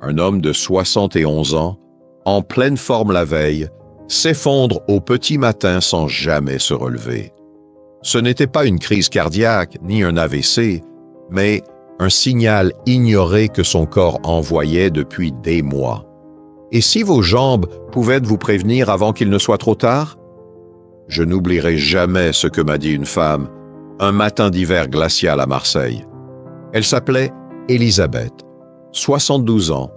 un homme de 71 ans, en pleine forme la veille, s'effondre au petit matin sans jamais se relever. Ce n'était pas une crise cardiaque ni un AVC, mais un signal ignoré que son corps envoyait depuis des mois. Et si vos jambes pouvaient vous prévenir avant qu'il ne soit trop tard? Je n'oublierai jamais ce que m'a dit une femme un matin d'hiver glacial à Marseille. Elle s'appelait Elisabeth, 72 ans,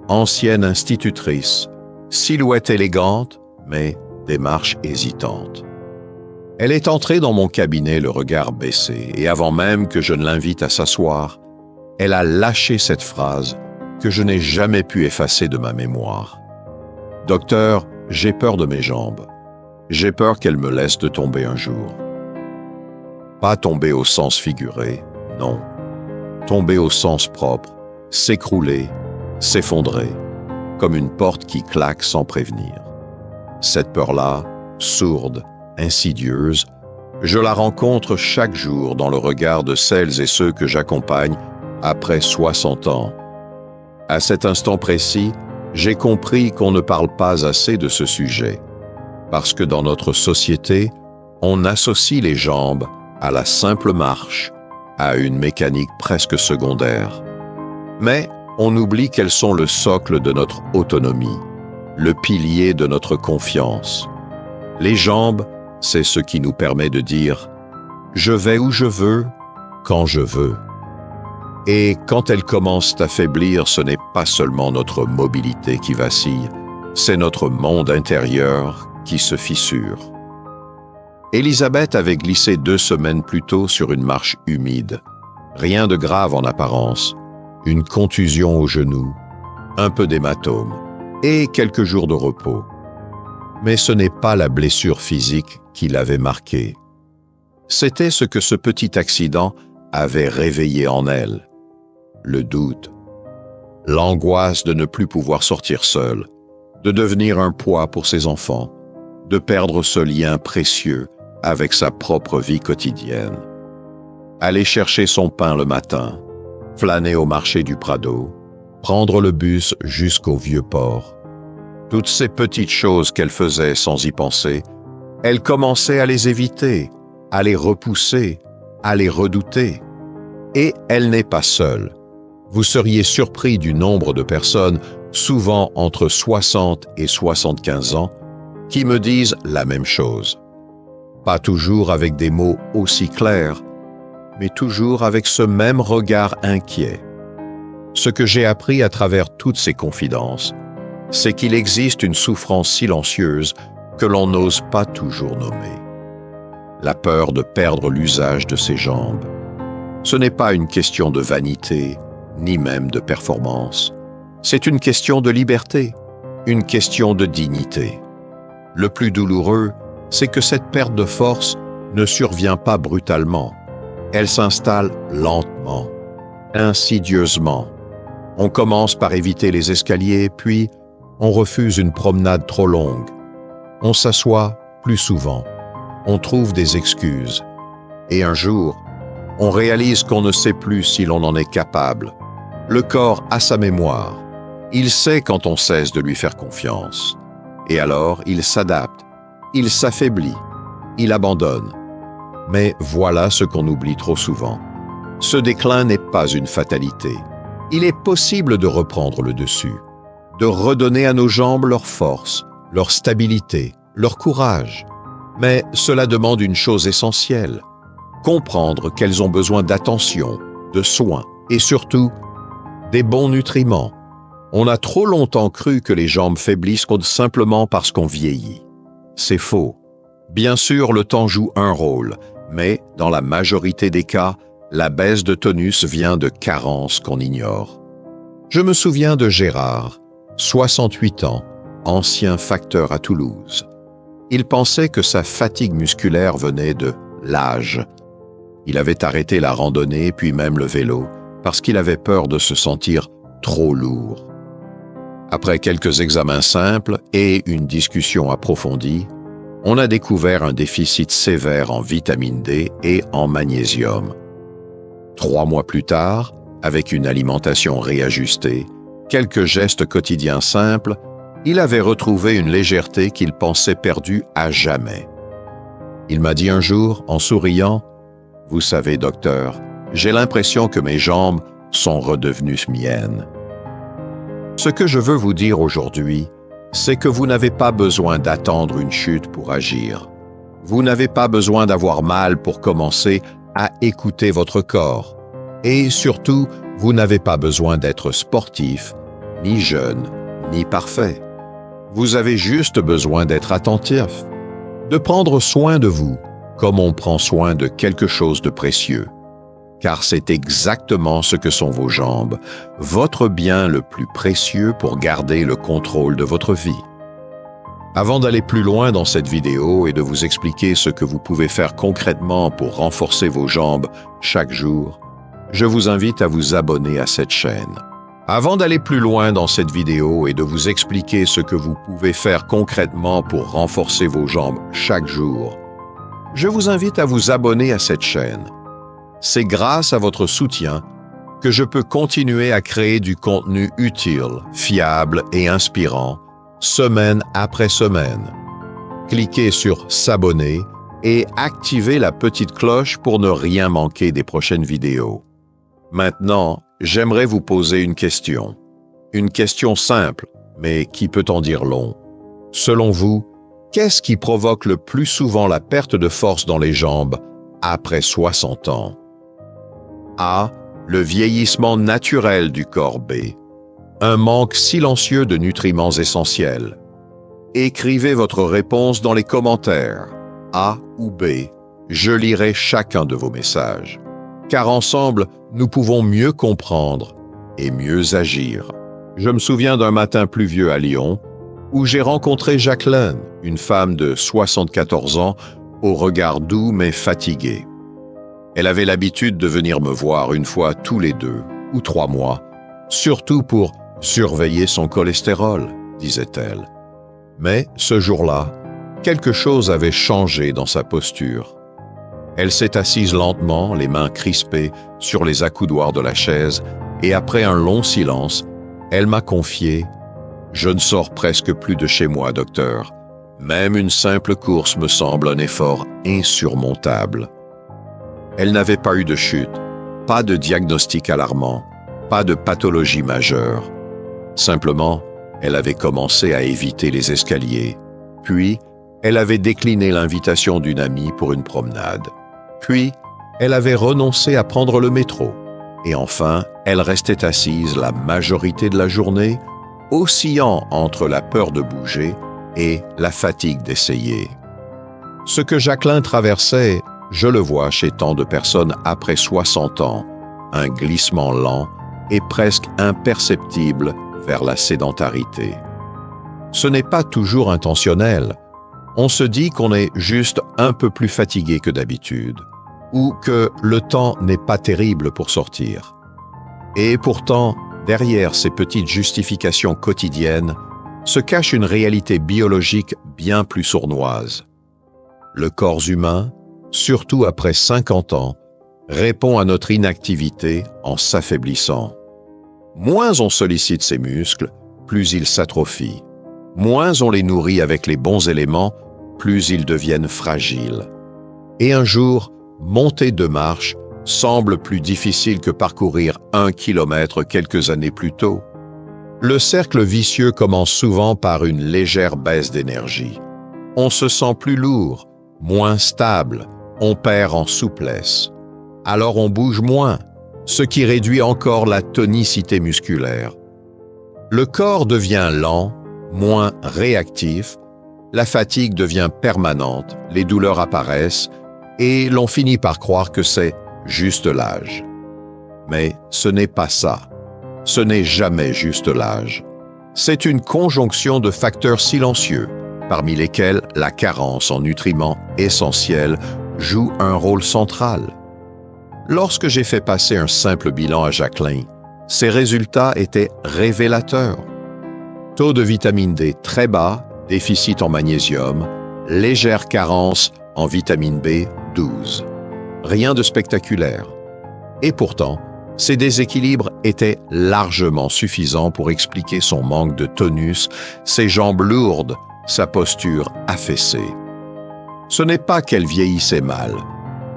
ancienne institutrice, silhouette élégante, mais démarche hésitante. Elle est entrée dans mon cabinet le regard baissé, et avant même que je ne l'invite à s'asseoir, elle a lâché cette phrase que je n'ai jamais pu effacer de ma mémoire. « Docteur, j'ai peur de mes jambes. J'ai peur qu'elles me laissent de tomber un jour. » Pas tomber au sens figuré, non. Tomber au sens propre, s'écrouler, s'effondrer, comme une porte qui claque sans prévenir. Cette peur-là, sourde, insidieuse, je la rencontre chaque jour dans le regard de celles et ceux que j'accompagne après 60 ans. À cet instant précis, j'ai compris qu'on ne parle pas assez de ce sujet, parce que dans notre société, on associe les jambes à la simple marche, à une mécanique presque secondaire. Mais on oublie qu'elles sont le socle de notre autonomie, le pilier de notre confiance. Les jambes, c'est ce qui nous permet de dire « je vais où je veux, quand je veux ». Et quand elles commencent à faiblir, ce n'est pas seulement notre mobilité qui vacille, c'est notre monde intérieur qui se fissure. Elisabeth avait glissé 2 semaines plus tôt sur une marche humide. Rien de grave en apparence, une contusion au genou, un peu d'hématome et quelques jours de repos. Mais ce n'est pas la blessure physique qui l'avait marquée. C'était ce que ce petit accident avait réveillé en elle. Le doute, l'angoisse de ne plus pouvoir sortir seule, de devenir un poids pour ses enfants, de perdre ce lien précieux avec sa propre vie quotidienne. Aller chercher son pain le matin, flâner au marché du Prado, prendre le bus jusqu'au Vieux-Port. Toutes ces petites choses qu'elle faisait sans y penser, elle commençait à les éviter, à les repousser, à les redouter. Et elle n'est pas seule. Vous seriez surpris du nombre de personnes, souvent entre 60 et 75 ans, qui me disent la même chose. Pas toujours avec des mots aussi clairs, mais toujours avec ce même regard inquiet. Ce que j'ai appris à travers toutes ces confidences, c'est qu'il existe une souffrance silencieuse que l'on n'ose pas toujours nommer. La peur de perdre l'usage de ses jambes. Ce n'est pas une question de vanité, ni même de performance. C'est une question de liberté, une question de dignité. Le plus douloureux, c'est que cette perte de force ne survient pas brutalement. Elle s'installe lentement, insidieusement. On commence par éviter les escaliers, puis on refuse une promenade trop longue. On s'assoit plus souvent. On trouve des excuses. Et un jour, on réalise qu'on ne sait plus si l'on en est capable. Le corps a sa mémoire. Il sait quand on cesse de lui faire confiance. Et alors, il s'adapte, il s'affaiblit, il abandonne. Mais voilà ce qu'on oublie trop souvent. Ce déclin n'est pas une fatalité. Il est possible de reprendre le dessus, de redonner à nos jambes leur force, leur stabilité, leur courage. Mais cela demande une chose essentielle, comprendre qu'elles ont besoin d'attention, de soins et surtout des bons nutriments. On a trop longtemps cru que les jambes faiblissent simplement parce qu'on vieillit. C'est faux. Bien sûr, le temps joue un rôle, mais dans la majorité des cas, la baisse de tonus vient de carences qu'on ignore. Je me souviens de Gérard, 68 ans, ancien facteur à Toulouse. Il pensait que sa fatigue musculaire venait de l'âge. Il avait arrêté la randonnée puis même le vélo parce qu'il avait peur de se sentir trop lourd. Après quelques examens simples et une discussion approfondie, on a découvert un déficit sévère en vitamine D et en magnésium. 3 mois plus tard, avec une alimentation réajustée, quelques gestes quotidiens simples, il avait retrouvé une légèreté qu'il pensait perdue à jamais. Il m'a dit un jour, en souriant, « Vous savez, docteur, j'ai l'impression que mes jambes sont redevenues miennes. » Ce que je veux vous dire aujourd'hui, c'est que vous n'avez pas besoin d'attendre une chute pour agir. Vous n'avez pas besoin d'avoir mal pour commencer à écouter votre corps. Et surtout, vous n'avez pas besoin d'être sportif, ni jeune, ni parfait. Vous avez juste besoin d'être attentif, de prendre soin de vous, comme on prend soin de quelque chose de précieux. Car c'est exactement ce que sont vos jambes, votre bien le plus précieux pour garder le contrôle de votre vie. Avant d'aller plus loin dans cette vidéo et de vous expliquer ce que vous pouvez faire concrètement pour renforcer vos jambes chaque jour, je vous invite à vous abonner à cette chaîne. Avant d'aller plus loin dans cette vidéo et de vous expliquer ce que vous pouvez faire concrètement pour renforcer vos jambes chaque jour, je vous invite à vous abonner à cette chaîne. C'est grâce à votre soutien que je peux continuer à créer du contenu utile, fiable et inspirant, semaine après semaine. Cliquez sur « S'abonner » et activez la petite cloche pour ne rien manquer des prochaines vidéos. Maintenant, j'aimerais vous poser une question. Une question simple, mais qui peut en dire long. Selon vous, qu'est-ce qui provoque le plus souvent la perte de force dans les jambes après 60 ans? A. Le vieillissement naturel du corps. B. Un manque silencieux de nutriments essentiels. Écrivez votre réponse dans les commentaires, A ou B. Je lirai chacun de vos messages. Car ensemble, nous pouvons mieux comprendre et mieux agir. Je me souviens d'un matin pluvieux à Lyon, où j'ai rencontré Jacqueline, une femme de 74 ans, au regard doux mais fatigué. Elle avait l'habitude de venir me voir une fois tous les 2 ou 3 mois, surtout pour surveiller son cholestérol, disait-elle. Mais ce jour-là, quelque chose avait changé dans sa posture. Elle s'est assise lentement, les mains crispées, sur les accoudoirs de la chaise, et après un long silence, elle m'a confié « Je ne sors presque plus de chez moi, docteur. Même une simple course me semble un effort insurmontable. » Elle n'avait pas eu de chute, pas de diagnostic alarmant, pas de pathologie majeure. Simplement, elle avait commencé à éviter les escaliers. Puis, elle avait décliné l'invitation d'une amie pour une promenade. Puis, elle avait renoncé à prendre le métro. Et enfin, elle restait assise la majorité de la journée, oscillant entre la peur de bouger et la fatigue d'essayer. Ce que Jacqueline traversait, je le vois chez tant de personnes après 60 ans, un glissement lent et presque imperceptible vers la sédentarité. Ce n'est pas toujours intentionnel. On se dit qu'on est juste un peu plus fatigué que d'habitude, ou que le temps n'est pas terrible pour sortir. Et pourtant, derrière ces petites justifications quotidiennes, se cache une réalité biologique bien plus sournoise. Le corps humain, surtout après 50 ans, répond à notre inactivité en s'affaiblissant. Moins on sollicite ses muscles, plus ils s'atrophient. Moins on les nourrit avec les bons éléments, plus ils deviennent fragiles. Et un jour, monter 2 marches semble plus difficile que parcourir 1 kilomètre quelques années plus tôt. Le cercle vicieux commence souvent par une légère baisse d'énergie. On se sent plus lourd, moins stable, on perd en souplesse. Alors on bouge moins, ce qui réduit encore la tonicité musculaire. Le corps devient lent, moins réactif, la fatigue devient permanente, les douleurs apparaissent et l'on finit par croire que c'est juste l'âge. Mais ce n'est pas ça. Ce n'est jamais juste l'âge. C'est une conjonction de facteurs silencieux, parmi lesquels la carence en nutriments essentiels joue un rôle central. Lorsque j'ai fait passer un simple bilan à Jacqueline, ses résultats étaient révélateurs. Taux de vitamine D très bas, déficit en magnésium, légère carence en vitamine B 12. Rien de spectaculaire. Et pourtant, Ces déséquilibres étaient largement suffisants pour expliquer son manque de tonus, ses jambes lourdes, sa posture affaissée. Ce n'est pas qu'elle vieillissait mal,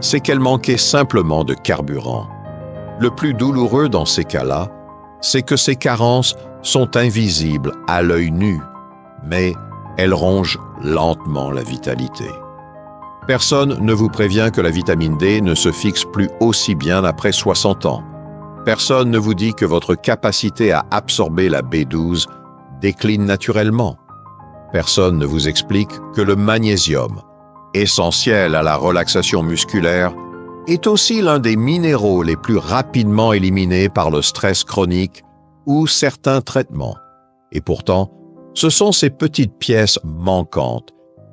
c'est qu'elle manquait simplement de carburant. Le plus douloureux dans ces cas-là, c'est que ces carences sont invisibles à l'œil nu, mais elles rongent lentement la vitalité. Personne ne vous prévient que la vitamine D ne se fixe plus aussi bien après 60 ans. Personne ne vous dit que votre capacité à absorber la B12 décline naturellement. Personne ne vous explique que le magnésium, essentiel à la relaxation musculaire, est aussi l'un des minéraux les plus rapidement éliminés par le stress chronique ou certains traitements. Et pourtant, ce sont ces petites pièces manquantes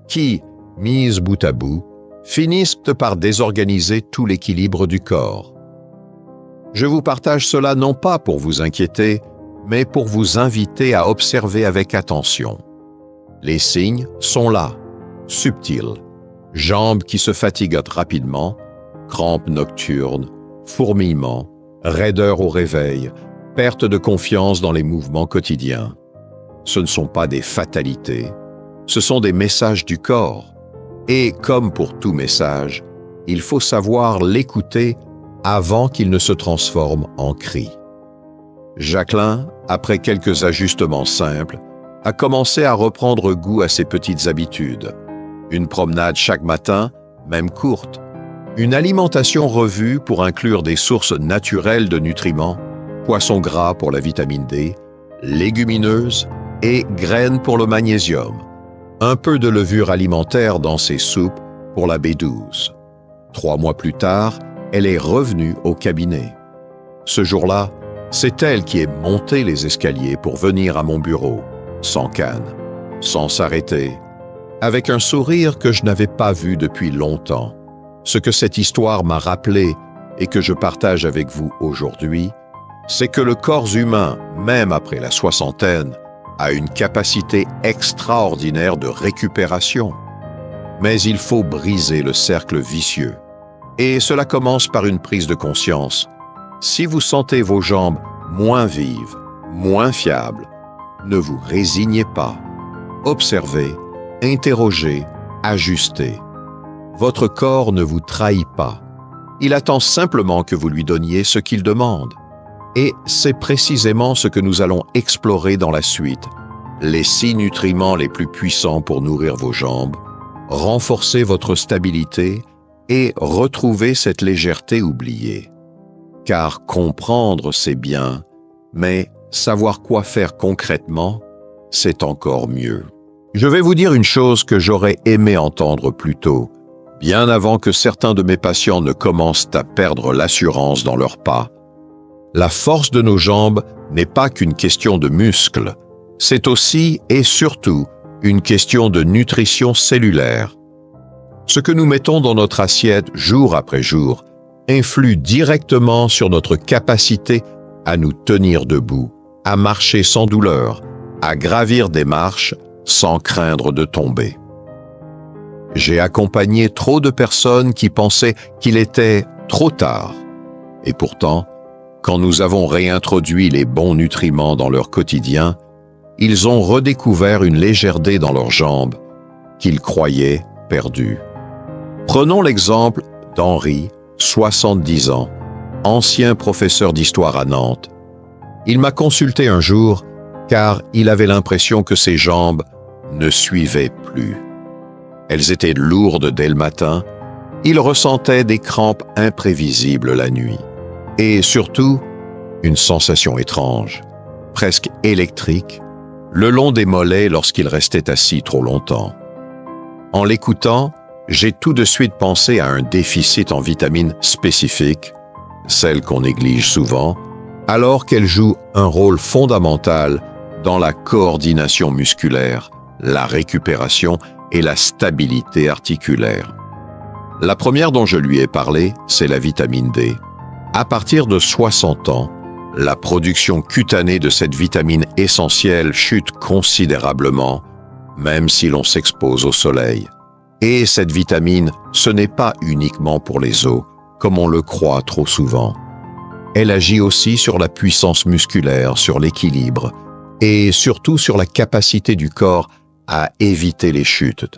qui, mises bout à bout, finissent par désorganiser tout l'équilibre du corps. Je vous partage cela non pas pour vous inquiéter, mais pour vous inviter à observer avec attention. Les signes sont là, subtils. Jambes qui se fatiguent rapidement, crampes nocturnes, fourmillements, raideur au réveil, perte de confiance dans les mouvements quotidiens. Ce ne sont pas des fatalités, ce sont des messages du corps. Et comme pour tout message, il faut savoir l'écouter avant qu'il ne se transforme en cri. Jacqueline, après quelques ajustements simples, a commencé à reprendre goût à ses petites habitudes. Une promenade chaque matin, même courte. Une alimentation revue pour inclure des sources naturelles de nutriments, poissons gras pour la vitamine D, légumineuses et graines pour le magnésium. Un peu de levure alimentaire dans ses soupes pour la B12. 3 mois plus tard, elle est revenue au cabinet. Ce jour-là, c'est elle qui est montée les escaliers pour venir à mon bureau, sans canne, sans s'arrêter, avec un sourire que je n'avais pas vu depuis longtemps. Ce que cette histoire m'a rappelé et que je partage avec vous aujourd'hui, c'est que le corps humain, même après la soixantaine, a une capacité extraordinaire de récupération. Mais il faut briser le cercle vicieux. Et cela commence par une prise de conscience. Si vous sentez vos jambes moins vives, moins fiables, ne vous résignez pas. Observez, interrogez, ajustez. Votre corps ne vous trahit pas. Il attend simplement que vous lui donniez ce qu'il demande. Et c'est précisément ce que nous allons explorer dans la suite. Les 6 nutriments les plus puissants pour nourrir vos jambes, renforcer votre stabilité et retrouver cette légèreté oubliée. Car comprendre, c'est bien, mais savoir quoi faire concrètement, c'est encore mieux. Je vais vous dire une chose que j'aurais aimé entendre plus tôt, bien avant que certains de mes patients ne commencent à perdre l'assurance dans leurs pas. La force de nos jambes n'est pas qu'une question de muscles, c'est aussi et surtout une question de nutrition cellulaire. Ce que nous mettons dans notre assiette jour après jour influe directement sur notre capacité à nous tenir debout, à marcher sans douleur, à gravir des marches sans craindre de tomber. J'ai accompagné trop de personnes qui pensaient qu'il était trop tard. Et pourtant, quand nous avons réintroduit les bons nutriments dans leur quotidien, ils ont redécouvert une légèreté dans leurs jambes qu'ils croyaient perdues. Prenons l'exemple d'Henri, 70 ans, ancien professeur d'histoire à Nantes. Il m'a consulté un jour car il avait l'impression que ses jambes ne suivaient plus. Elles étaient lourdes dès le matin, il ressentait des crampes imprévisibles la nuit. Et surtout, une sensation étrange, presque électrique, le long des mollets lorsqu'il restait assis trop longtemps. En l'écoutant, j'ai tout de suite pensé à un déficit en vitamines spécifiques, celles qu'on néglige souvent, alors qu'elles jouent un rôle fondamental dans la coordination musculaire, la récupération et la stabilité articulaire. La première dont je lui ai parlé, c'est la vitamine D. À partir de 60 ans, la production cutanée de cette vitamine essentielle chute considérablement, même si l'on s'expose au soleil. Et cette vitamine, ce n'est pas uniquement pour les os, comme on le croit trop souvent. elle agit aussi sur la puissance musculaire, sur l'équilibre et surtout sur la capacité du corps à éviter les chutes.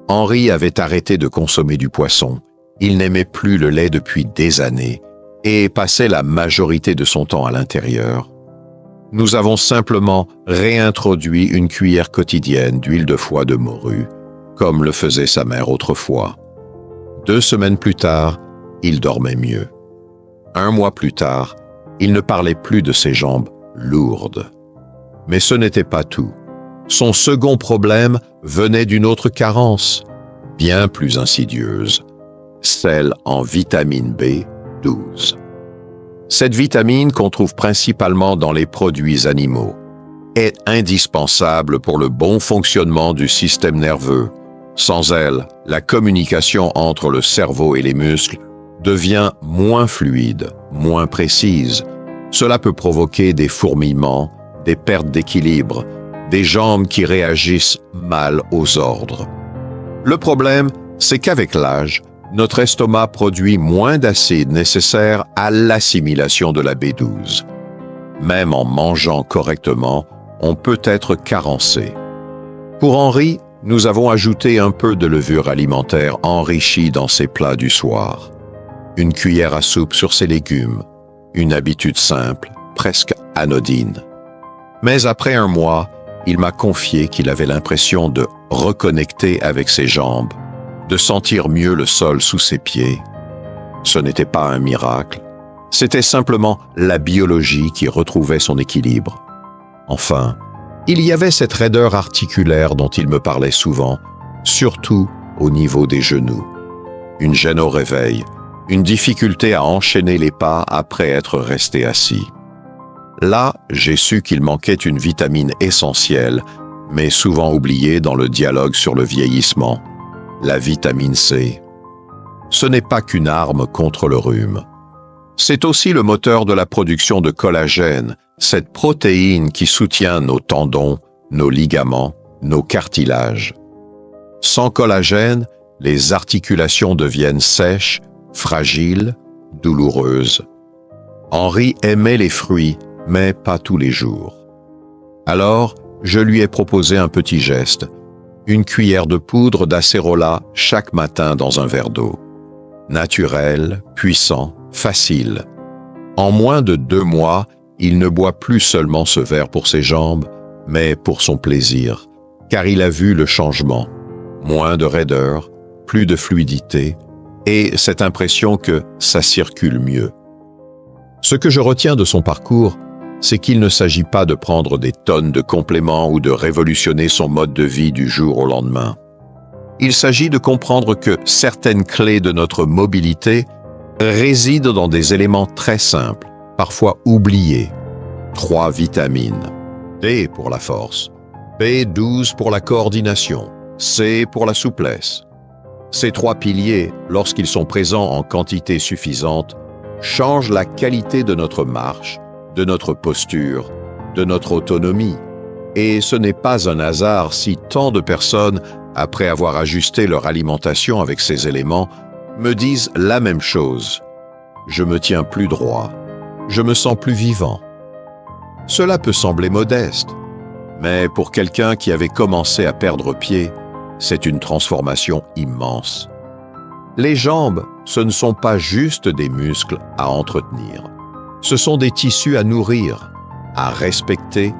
Henri avait arrêté de consommer du poisson. Il n'aimait plus le lait depuis des années et passait la majorité de son temps à l'intérieur. Nous avons simplement réintroduit une cuillère quotidienne d'huile de foie de morue, comme le faisait sa mère autrefois. 2 semaines plus tard, il dormait mieux. 1 mois plus tard, il ne parlait plus de ses jambes lourdes. Mais ce n'était pas tout. Son second problème venait d'une autre carence, bien plus insidieuse, celle en vitamine B12. Cette vitamine, qu'on trouve principalement dans les produits animaux, est indispensable pour le bon fonctionnement du système nerveux. Sans elle, la communication entre le cerveau et les muscles devient moins fluide, moins précise. Cela peut provoquer des fourmillements, des pertes d'équilibre, des jambes qui réagissent mal aux ordres. Le problème, c'est qu'avec l'âge, notre estomac produit moins d'acide nécessaire à l'assimilation de la B12. Même en mangeant correctement, on peut être carencé. Pour Henri, nous avons ajouté un peu de levure alimentaire enrichie dans ses plats du soir. Une cuillère à soupe sur ses légumes, une habitude simple, presque anodine. Mais après 1 mois, il m'a confié qu'il avait l'impression de reconnecter avec ses jambes, de sentir mieux le sol sous ses pieds. Ce n'était pas un miracle, c'était simplement la biologie qui retrouvait son équilibre. Enfin, il y avait cette raideur articulaire dont il me parlait souvent, surtout au niveau des genoux. Une gêne au réveil, une difficulté à enchaîner les pas après être resté assis. Là, j'ai su qu'il manquait une vitamine essentielle, mais souvent oubliée dans le dialogue sur le vieillissement, la vitamine C. Ce n'est pas qu'une arme contre le rhume. C'est aussi le moteur de la production de collagène, cette protéine qui soutient nos tendons, nos ligaments, nos cartilages. Sans collagène, les articulations deviennent sèches, fragiles, douloureuses. Henri aimait les fruits, mais pas tous les jours. Alors, je lui ai proposé un petit geste, une cuillère de poudre d'acérola chaque matin dans un verre d'eau. Naturel, puissant, facile. En moins de 2 mois, il ne boit plus seulement ce verre pour ses jambes, mais pour son plaisir, car il a vu le changement. Moins de raideur, plus de fluidité, et cette impression que ça circule mieux. Ce que je retiens de son parcours, c'est qu'il ne s'agit pas de prendre des tonnes de compléments ou de révolutionner son mode de vie du jour au lendemain. Il s'agit de comprendre que certaines clés de notre mobilité résident dans des éléments très simples, parfois oubliés. 3 vitamines. D pour la force, B12 pour la coordination, C pour la souplesse. Ces 3 piliers, lorsqu'ils sont présents en quantité suffisante, changent la qualité de notre marche, de notre posture, de notre autonomie. Et ce n'est pas un hasard si tant de personnes, après avoir ajusté leur alimentation avec ces éléments, me disent la même chose. Je me tiens plus droit, je me sens plus vivant. Cela peut sembler modeste, mais pour quelqu'un qui avait commencé à perdre pied, c'est une transformation immense. Les jambes, ce ne sont pas juste des muscles à entretenir. Ce sont des tissus à nourrir, à respecter,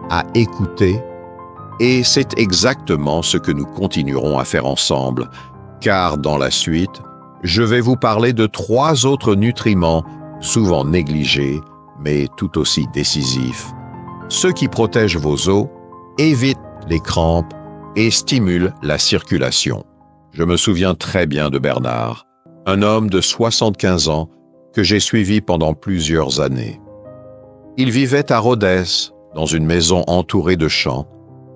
à écouter, et c'est exactement ce que nous continuerons à faire ensemble, car dans la suite, je vais vous parler de 3 autres nutriments, souvent négligés, mais tout aussi décisifs. Ceux qui protègent vos os, évitent les crampes et stimulent la circulation. Je me souviens très bien de Bernard, un homme de 75 ans que j'ai suivi pendant plusieurs années. Il vivait à Rodez, dans une maison entourée de champs,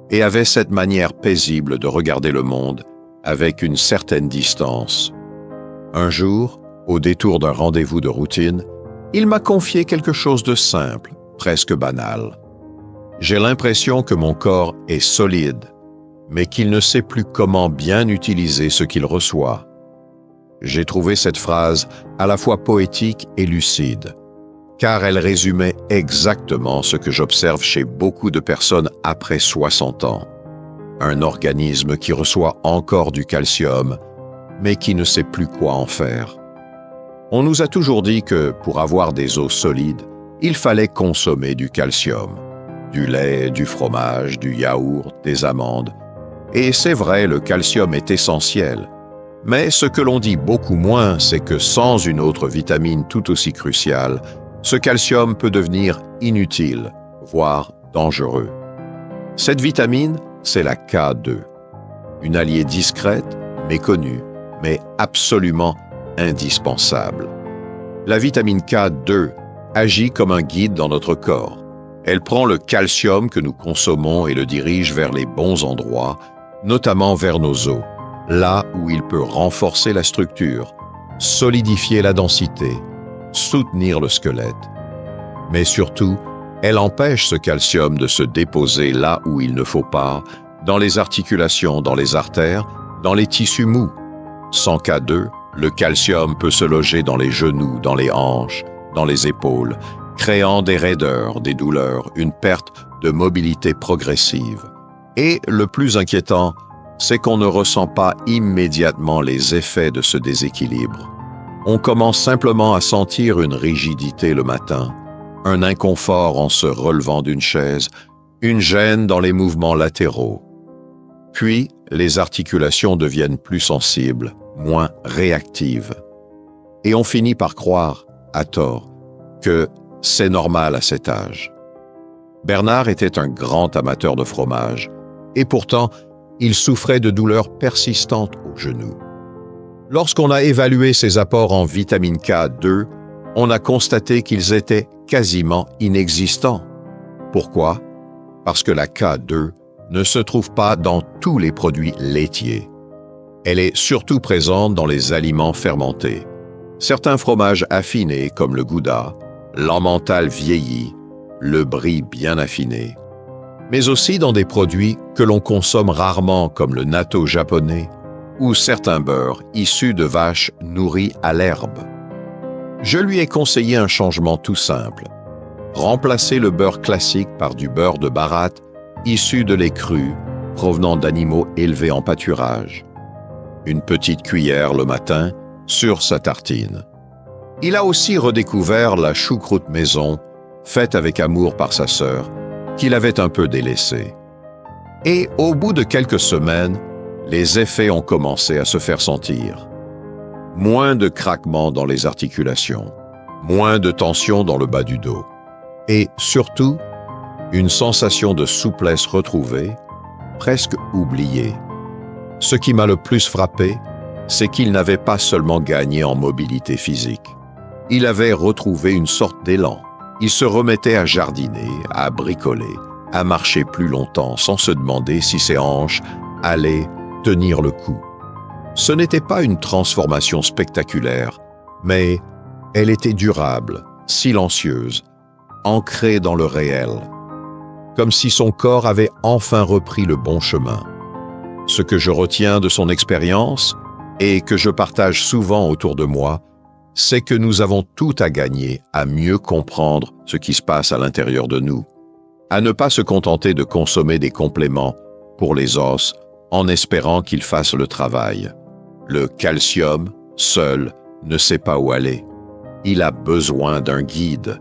et avait cette manière paisible de regarder le monde avec une certaine distance. Un jour, au détour d'un rendez-vous de routine, il m'a confié quelque chose de simple, presque banal. J'ai l'impression que mon corps est solide, mais qu'il ne sait plus comment bien utiliser ce qu'il reçoit. J'ai trouvé cette phrase à la fois poétique et lucide. car elle résumait exactement ce que j'observe chez beaucoup de personnes après 60 ans. Un organisme qui reçoit encore du calcium, mais qui ne sait plus quoi en faire. On nous a toujours dit que, pour avoir des os solides, il fallait consommer du calcium. Du lait, du fromage, du yaourt, des amandes. Et c'est vrai, le calcium est essentiel. Mais ce que l'on dit beaucoup moins, c'est que sans une autre vitamine tout aussi cruciale, ce calcium peut devenir inutile, voire dangereux. Cette vitamine, c'est la K2. Une alliée discrète, méconnue, mais absolument indispensable. La vitamine K2 agit comme un guide dans notre corps. Elle prend le calcium que nous consommons et le dirige vers les bons endroits, notamment vers nos os, là où il peut renforcer la structure, solidifier la densité, soutenir le squelette. Mais surtout, elle empêche ce calcium de se déposer là où il ne faut pas, dans les articulations, dans les artères, dans les tissus mous. Sans K2, le calcium peut se loger dans les genoux, dans les hanches, dans les épaules, créant des raideurs, des douleurs, une perte de mobilité progressive. Et le plus inquiétant, c'est qu'on ne ressent pas immédiatement les effets de ce déséquilibre. On commence simplement à sentir une rigidité le matin, un inconfort en se relevant d'une chaise, une gêne dans les mouvements latéraux. Puis, les articulations deviennent plus sensibles, moins réactives. Et on finit par croire, à tort, que c'est normal à cet âge. Bernard était un grand amateur de fromage, et pourtant, il souffrait de douleurs persistantes aux genoux. Lorsqu'on a évalué ses apports en vitamine K2, on a constaté qu'ils étaient quasiment inexistants. Pourquoi? Parce que la K2 ne se trouve pas dans tous les produits laitiers. Elle est surtout présente dans les aliments fermentés. Certains fromages affinés comme le Gouda, l'emmental vieilli, le brie bien affiné, mais aussi dans des produits que l'on consomme rarement comme le natto japonais ou certains beurres issus de vaches nourries à l'herbe. Je lui ai conseillé un changement tout simple. Remplacer le beurre classique par du beurre de baratte issu de lait cru provenant d'animaux élevés en pâturage. Une petite cuillère le matin sur sa tartine. Il a aussi redécouvert la choucroute maison, faite avec amour par sa sœur, qu'il avait un peu délaissée. Et au bout de quelques semaines, les effets ont commencé à se faire sentir. Moins de craquements dans les articulations, moins de tension dans le bas du dos. Et surtout, une sensation de souplesse retrouvée, presque oubliée. Ce qui m'a le plus frappé, c'est qu'il n'avait pas seulement gagné en mobilité physique. Il avait retrouvé une sorte d'élan. Il se remettait à jardiner, à bricoler, à marcher plus longtemps sans se demander si ses hanches allaient tenir le coup. Ce n'était pas une transformation spectaculaire, mais elle était durable, silencieuse, ancrée dans le réel, comme si son corps avait enfin repris le bon chemin. Ce que je retiens de son expérience, et que je partage souvent autour de moi, c'est que nous avons tout à gagner à mieux comprendre ce qui se passe à l'intérieur de nous, à ne pas se contenter de consommer des compléments pour les os en espérant qu'ils fassent le travail. Le calcium, seul, ne sait pas où aller. Il a besoin d'un guide.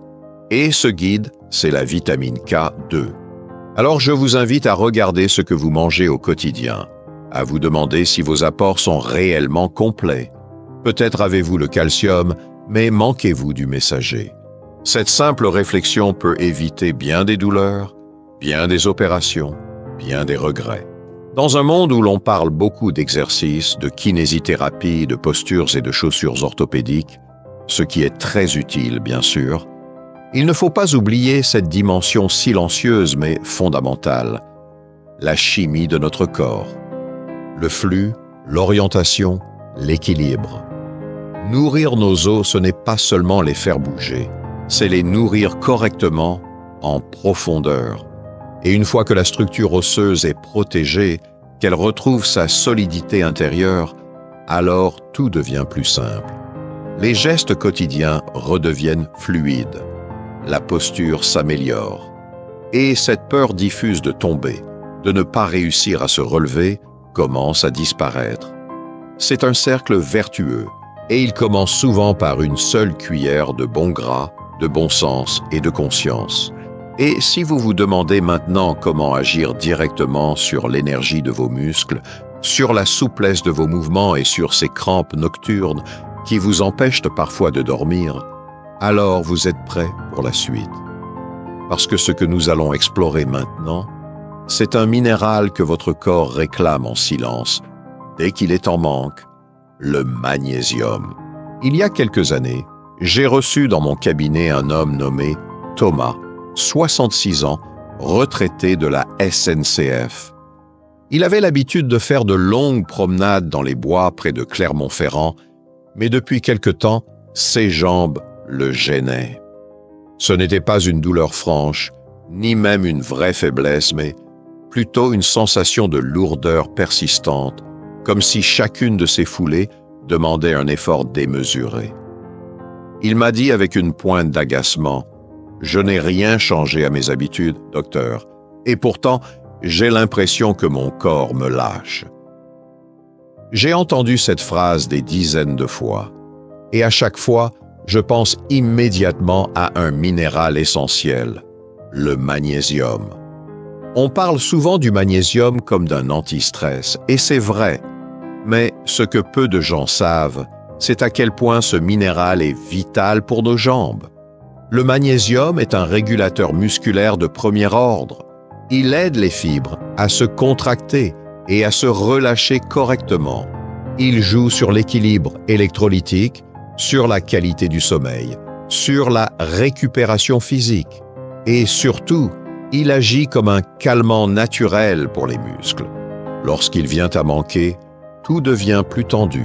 Et ce guide, c'est la vitamine K2. Alors je vous invite à regarder ce que vous mangez au quotidien, à vous demander si vos apports sont réellement complets. Peut-être avez-vous le calcium, mais manquez-vous du messager. Cette simple réflexion peut éviter bien des douleurs, bien des opérations, bien des regrets. Dans un monde où l'on parle beaucoup d'exercices, de kinésithérapie, de postures et de chaussures orthopédiques, ce qui est très utile bien sûr, il ne faut pas oublier cette dimension silencieuse mais fondamentale, la chimie de notre corps. Le flux, l'orientation, l'équilibre. Nourrir nos os, ce n'est pas seulement les faire bouger, c'est les nourrir correctement, en profondeur. Et une fois que la structure osseuse est protégée, qu'elle retrouve sa solidité intérieure, alors tout devient plus simple. Les gestes quotidiens redeviennent fluides. la posture s'améliore. Et cette peur diffuse de tomber, de ne pas réussir à se relever, commence à disparaître. C'est un cercle vertueux, et il commence souvent par une seule cuillère de bon gras, de bon sens et de conscience. Et si vous vous demandez maintenant comment agir directement sur l'énergie de vos muscles, sur la souplesse de vos mouvements et sur ces crampes nocturnes qui vous empêchent parfois de dormir, alors vous êtes prêt pour la suite. Parce que ce que nous allons explorer maintenant, c'est un minéral que votre corps réclame en silence, dès qu'il est en manque, le magnésium. Il y a quelques années, j'ai reçu dans mon cabinet un homme nommé Thomas, 66 ans, retraité de la SNCF. Il avait l'habitude de faire de longues promenades dans les bois près de Clermont-Ferrand, mais depuis quelque temps, ses jambes le gênaient. Ce n'était pas une douleur franche, ni même une vraie faiblesse, mais plutôt une sensation de lourdeur persistante, comme si chacune de ses foulées demandait un effort démesuré. Il m'a dit avec une pointe d'agacement: « Je n'ai rien changé à mes habitudes, docteur, et pourtant, j'ai l'impression que mon corps me lâche. » J'ai entendu cette phrase des dizaines de fois, et à chaque fois, je pense immédiatement à un minéral essentiel, le magnésium. On parle souvent du magnésium comme d'un anti-stress, et c'est vrai, mais ce que peu de gens savent, c'est à quel point ce minéral est vital pour nos jambes. Le magnésium est un régulateur musculaire de premier ordre. Il aide les fibres à se contracter et à se relâcher correctement. Il joue sur l'équilibre électrolytique, sur la qualité du sommeil, sur la récupération physique et surtout, il agit comme un calmant naturel pour les muscles. Lorsqu'il vient à manquer, tout devient plus tendu,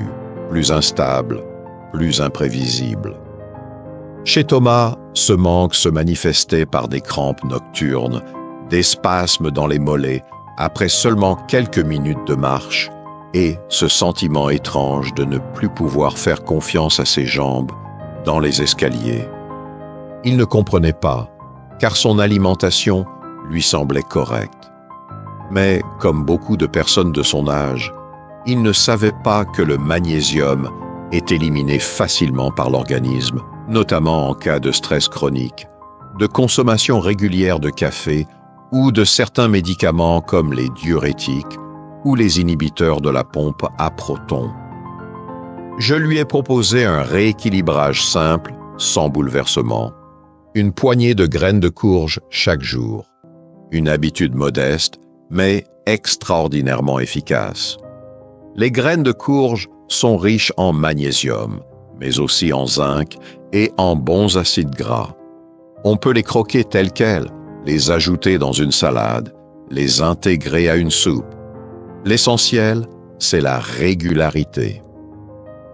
plus instable, plus imprévisible. Chez Thomas, ce manque se manifestait par des crampes nocturnes, des spasmes dans les mollets après seulement quelques minutes de marche et ce sentiment étrange de ne plus pouvoir faire confiance à ses jambes dans les escaliers. Il ne comprenait pas, car son alimentation lui semblait correcte. Mais, comme beaucoup de personnes de son âge, il ne savait pas que le magnésium est éliminé facilement par l'organisme, notamment en cas de stress chronique, de consommation régulière de café ou de certains médicaments comme les diurétiques ou les inhibiteurs de la pompe à protons. Je lui ai proposé un rééquilibrage simple, sans bouleversement. Une poignée de graines de courge chaque jour. Une habitude modeste, mais extraordinairement efficace. Les graines de courge sont riches en magnésium, mais aussi en zinc et en bons acides gras. On peut les croquer telles quelles, les ajouter dans une salade, les intégrer à une soupe. L'essentiel, c'est la régularité.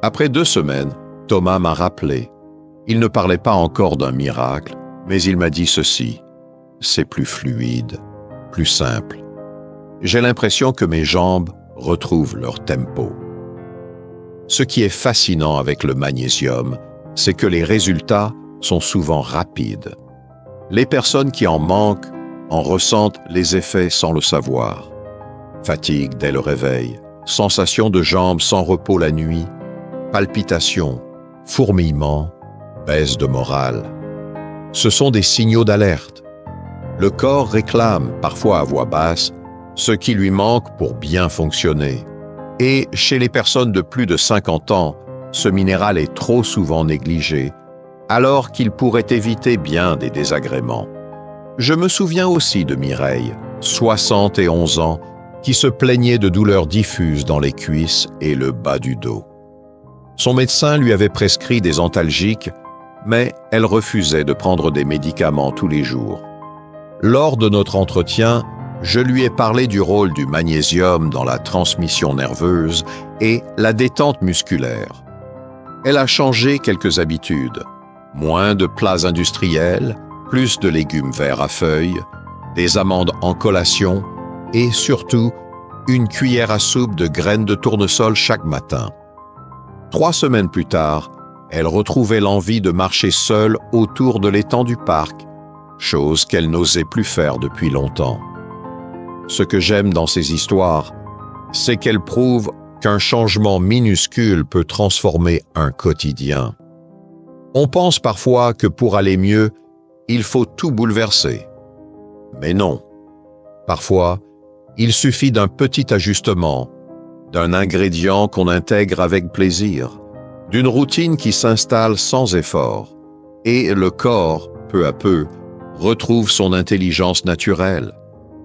Après 2 semaines, Thomas m'a rappelé. Il ne parlait pas encore d'un miracle, mais il m'a dit ceci: c'est plus fluide, plus simple. J'ai l'impression que mes jambes retrouvent leur tempo. Ce qui est fascinant avec le magnésium, c'est que les résultats sont souvent rapides. Les personnes qui en manquent en ressentent les effets sans le savoir. Fatigue dès le réveil, sensation de jambes sans repos la nuit, palpitations, fourmillements, baisse de morale. Ce sont des signaux d'alerte. Le corps réclame, parfois à voix basse, ce qui lui manque pour bien fonctionner. Et chez les personnes de plus de 50 ans, ce minéral est trop souvent négligé, alors qu'il pourrait éviter bien des désagréments. Je me souviens aussi de Mireille, 71 ans, qui se plaignait de douleurs diffuses dans les cuisses et le bas du dos. Son médecin lui avait prescrit des antalgiques, mais elle refusait de prendre des médicaments tous les jours. Lors de notre entretien, je lui ai parlé du rôle du magnésium dans la transmission nerveuse et la détente musculaire. Elle a changé quelques habitudes. Moins de plats industriels, plus de légumes verts à feuilles, des amandes en collation et surtout une cuillère à soupe de graines de tournesol chaque matin. 3 semaines plus tard, Elle retrouvait l'envie de marcher seule autour de l'étang du parc, chose qu'elle n'osait plus faire depuis longtemps. Ce que j'aime dans ces histoires, c'est qu'elles prouvent qu'un changement minuscule peut transformer un quotidien. On pense parfois que pour aller mieux, il faut tout bouleverser. Mais non. Parfois, il suffit d'un petit ajustement, d'un ingrédient qu'on intègre avec plaisir, d'une routine qui s'installe sans effort, et le corps, peu à peu, retrouve son intelligence naturelle.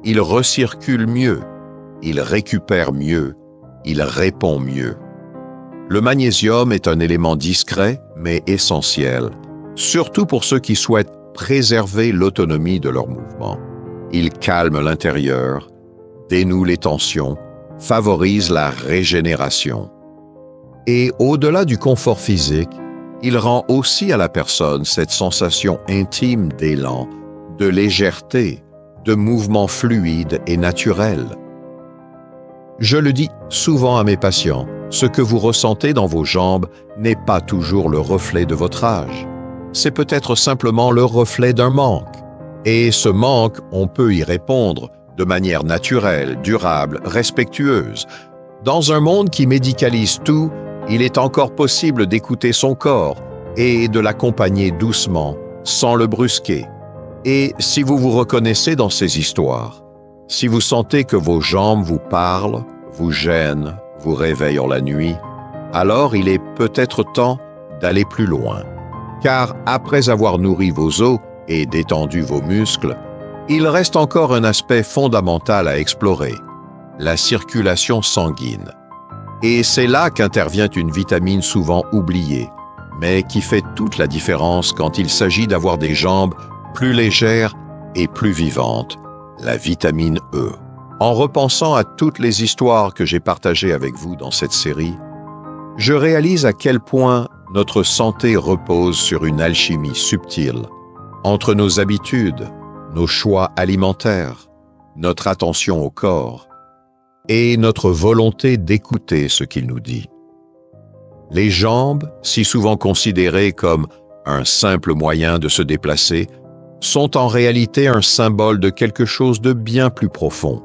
Il recircule mieux, il récupère mieux, il répond mieux. Le magnésium est un élément discret mais essentiel, surtout pour ceux qui souhaitent préserver l'autonomie de leur mouvement. Il calme l'intérieur, dénoue les tensions, favorise la régénération. Et au-delà du confort physique, il rend aussi à la personne cette sensation intime d'élan, de légèreté, de mouvement fluide et naturel. Je le dis souvent à mes patients, ce que vous ressentez dans vos jambes n'est pas toujours le reflet de votre âge. C'est peut-être simplement le reflet d'un manque. Et ce manque, on peut y répondre de manière naturelle, durable, respectueuse. Dans un monde qui médicalise tout, il est encore possible d'écouter son corps et de l'accompagner doucement, sans le brusquer. Et si vous vous reconnaissez dans ces histoires, si vous sentez que vos jambes vous parlent, vous gênent, vous réveillent en la nuit, alors il est peut-être temps d'aller plus loin. Car après avoir nourri vos os et détendu vos muscles, il reste encore un aspect fondamental à explorer, la circulation sanguine. Et c'est là qu'intervient une vitamine souvent oubliée, mais qui fait toute la différence quand il s'agit d'avoir des jambes plus légères et plus vivantes, la vitamine E. En repensant à toutes les histoires que j'ai partagées avec vous dans cette série, je réalise à quel point notre santé repose sur une alchimie subtile entre nos habitudes, nos choix alimentaires, notre attention au corps et notre volonté d'écouter ce qu'il nous dit. Les jambes, si souvent considérées comme un simple moyen de se déplacer, sont en réalité un symbole de quelque chose de bien plus profond.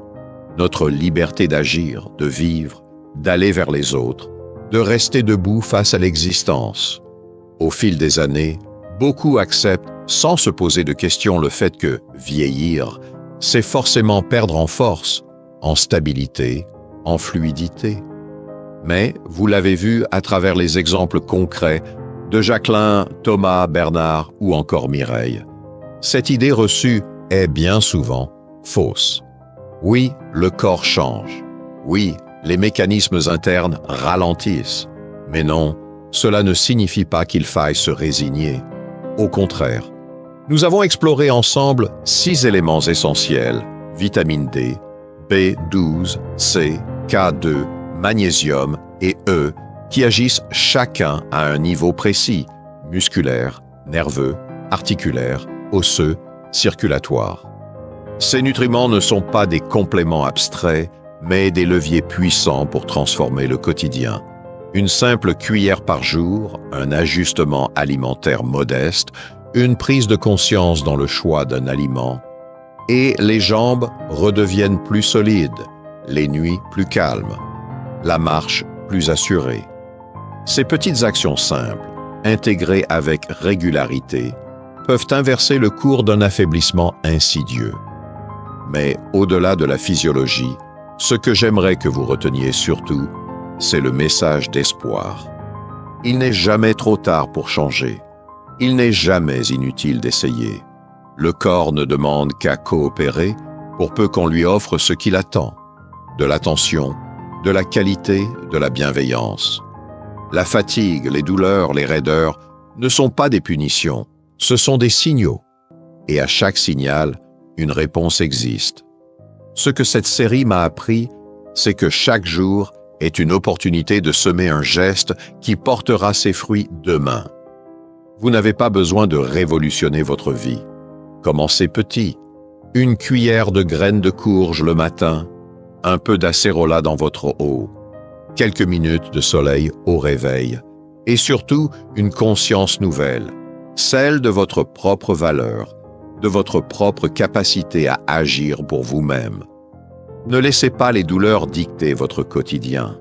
Notre liberté d'agir, de vivre, d'aller vers les autres, de rester debout face à l'existence. Au fil des années, beaucoup acceptent sans se poser de questions le fait que vieillir, c'est forcément perdre en force, en stabilité, en fluidité. Mais, vous l'avez vu à travers les exemples concrets de Jacqueline, Thomas, Bernard ou encore Mireille, cette idée reçue est bien souvent fausse. Oui, le corps change. Oui, les mécanismes internes ralentissent. Mais non, cela ne signifie pas qu'il faille se résigner. Au contraire, nous avons exploré ensemble 6 éléments essentiels, vitamine D, B12, C, K2, magnésium et E, qui agissent chacun à un niveau précis, musculaire, nerveux, articulaire, osseux, circulatoire. Ces nutriments ne sont pas des compléments abstraits, mais des leviers puissants pour transformer le quotidien. Une simple cuillère par jour, un ajustement alimentaire modeste, une prise de conscience dans le choix d'un aliment, et les jambes redeviennent plus solides, les nuits plus calmes, la marche plus assurée. Ces petites actions simples, intégrées avec régularité, peuvent inverser le cours d'un affaiblissement insidieux. Mais au-delà de la physiologie, ce que j'aimerais que vous reteniez surtout, c'est le message d'espoir. Il n'est jamais trop tard pour changer. Il n'est jamais inutile d'essayer. Le corps ne demande qu'à coopérer pour peu qu'on lui offre ce qu'il attend, de l'attention, de la qualité, de la bienveillance. La fatigue, les douleurs, les raideurs ne sont pas des punitions, ce sont des signaux. Et à chaque signal, une réponse existe. Ce que cette série m'a appris, c'est que chaque jour est une opportunité de semer un geste qui portera ses fruits demain. Vous n'avez pas besoin de révolutionner votre vie. Commencez petit. Une cuillère de graines de courge le matin, un peu d'acérola dans votre eau, quelques minutes de soleil au réveil, et surtout une conscience nouvelle, celle de votre propre valeur, de votre propre capacité à agir pour vous-même. Ne laissez pas les douleurs dicter votre quotidien.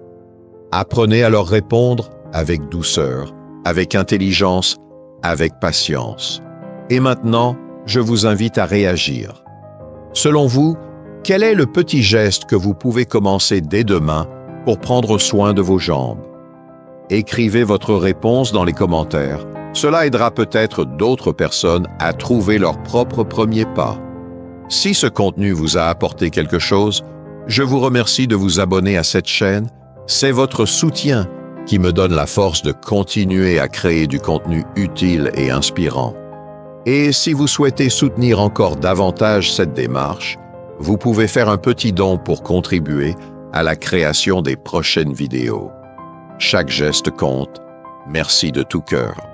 Apprenez à leur répondre avec douceur, avec intelligence, avec patience. Et maintenant, je vous invite à réagir. Selon vous, quel est le petit geste que vous pouvez commencer dès demain pour prendre soin de vos jambes? Écrivez votre réponse dans les commentaires. Cela aidera peut-être d'autres personnes à trouver leur propre premier pas. Si ce contenu vous a apporté quelque chose, je vous remercie de vous abonner à cette chaîne. C'est votre soutien qui me donne la force de continuer à créer du contenu utile et inspirant. Et si vous souhaitez soutenir encore davantage cette démarche, vous pouvez faire un petit don pour contribuer à la création des prochaines vidéos. Chaque geste compte. Merci de tout cœur.